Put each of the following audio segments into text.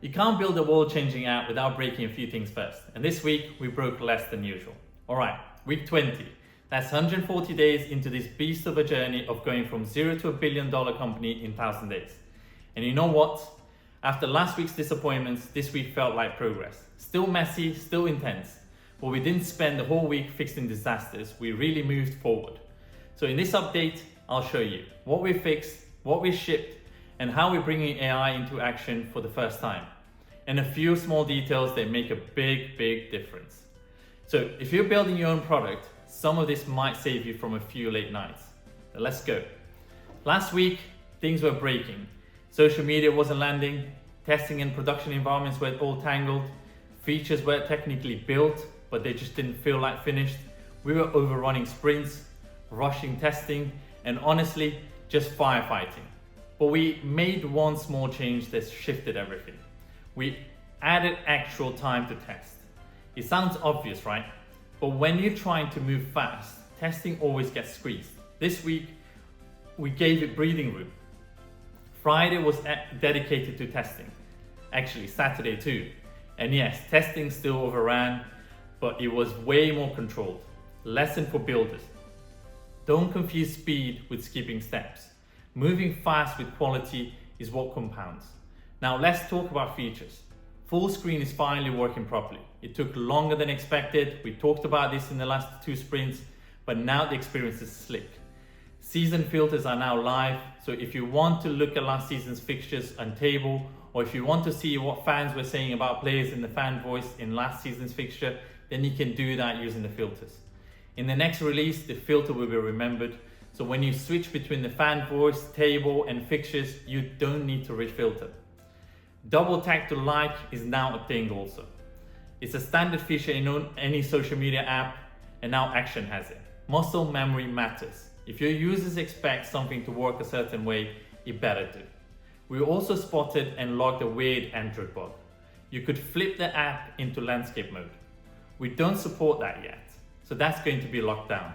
You can't build a world-changing app without breaking a few things first. And this week, we broke less than usual. All right, week 20. That's 140 days into this beast of a journey of going from zero to $1 billion company in 1,000 days. And you know what? After last week's disappointments, this week felt like progress. Still messy, still intense. But we didn't spend the whole week fixing disasters. We really moved forward. So in this update, I'll show you what we fixed, what we shipped, and how we're bringing AI into action for the first time. And a few small details that make a big difference. So if you're building your own product, some of this might save you from a few late nights. Now let's go. Last week, things were breaking. Social media wasn't landing, testing and production environments were all tangled, features were technically built, but they just didn't feel like finished. We were overrunning sprints, rushing testing, and honestly, just firefighting. But we made one small change that shifted everything. We added actual time to test. It sounds obvious, right? But when you're trying to move fast, testing always gets squeezed. This week, we gave it breathing room. Friday was dedicated to testing. Actually, Saturday too. And yes, testing still overran, but it was way more controlled. Lesson for builders. Don't confuse speed with skipping steps. Moving fast with quality is what compounds. Now let's talk about features. Full screen is finally working properly. It took longer than expected. We talked about this in the last 2 sprints, but now the experience is slick. Season filters are now live, so if you want to look at last season's fixtures and table, or if you want to see what fans were saying about players in the fan voice in last season's fixture, then you can do that using the filters. In the next release, the filter will be remembered, so when you switch between the fan voice, table, and fixtures, you don't need to refilter. Double tap to like is now a thing also. It's a standard feature in any social media app, and now Action has it. Muscle memory matters. If your users expect something to work a certain way, it better do. We also spotted and logged a weird Android bug. You could flip the app into landscape mode. We don't support that yet, so that's going to be locked down.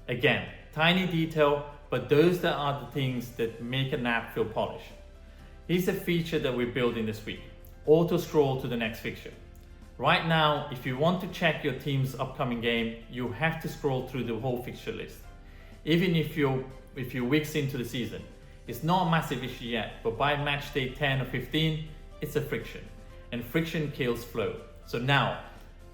Again, tiny detail, but those that are the things that make an app feel polished. Here's a feature that we're building this week. Auto scroll to the next fixture. Right now, if you want to check your team's upcoming game, you have to scroll through the whole fixture list. Even if you're weeks into the season. It's not a massive issue yet, but by match day 10 or 15, it's a friction. And friction kills flow. So now,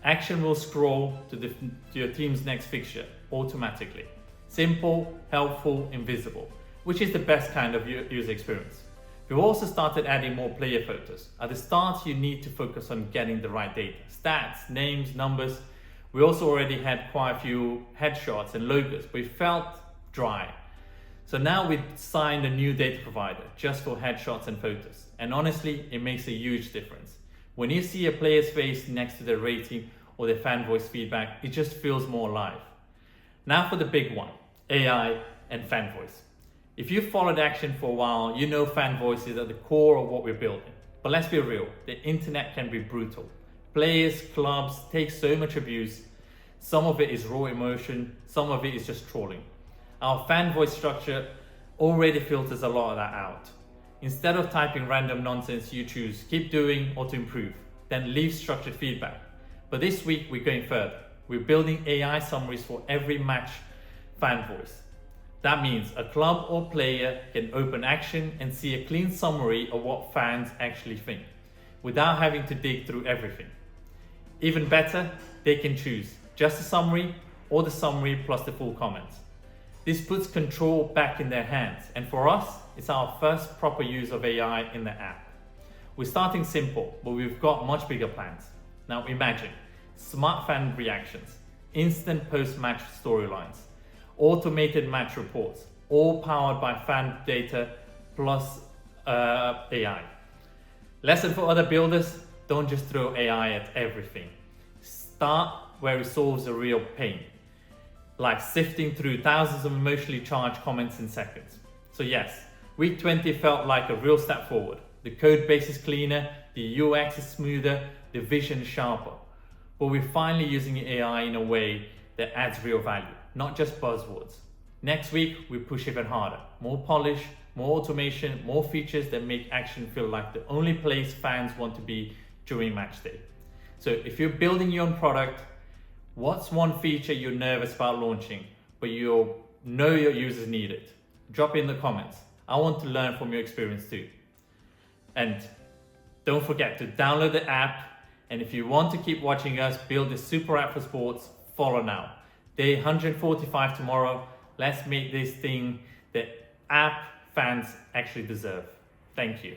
Action will scroll to your team's next fixture automatically. Simple, helpful, invisible, which is the best kind of user experience. We've also started adding more player photos. At the start, you need to focus on getting the right data. Stats, names, numbers. We also already had quite a few headshots and logos, but it felt dry. So now we've signed a new data provider just for headshots and photos. And honestly, it makes a huge difference. When you see a player's face next to their rating or their fan voice feedback, it just feels more alive. Now for the big one, AI and fan voice. If you've followed Action for a while, you know fan voice is at the core of what we're building. But let's be real, the internet can be brutal. Players, clubs take so much abuse. Some of it is raw emotion, some of it is just trolling. Our fan voice structure already filters a lot of that out. Instead of typing random nonsense, you choose keep doing or to improve, then leave structured feedback. But this week we're going further. We're building AI summaries for every match fan voice. That means a club or player can open Action and see a clean summary of what fans actually think, without having to dig through everything. Even better, they can choose just a summary or the summary plus the full comments. This puts control back in their hands, and for us, it's our first proper use of AI in the app. We're starting simple, but we've got much bigger plans. Now imagine, smart fan reactions, instant post-match storylines, automated match reports, all powered by fan data plus AI. Lesson for other builders, don't just throw AI at everything. Start where it solves a real pain, like sifting through thousands of emotionally charged comments in seconds. So yes, week 20 felt like a real step forward. The code base is cleaner, the UX is smoother, the vision is sharper. But we're finally using AI in a way that adds real value, not just buzzwords. Next week, we push even harder. More polish, more automation, more features that make Action feel like the only place fans want to be during match day. So if you're building your own product, what's one feature you're nervous about launching, but you know your users need it? Drop it in the comments. I want to learn from your experience too. And don't forget to download the app. And if you want to keep watching us build the super app for sports, follow now. Day 145 tomorrow. Let's make this thing that app fans actually deserve. Thank you.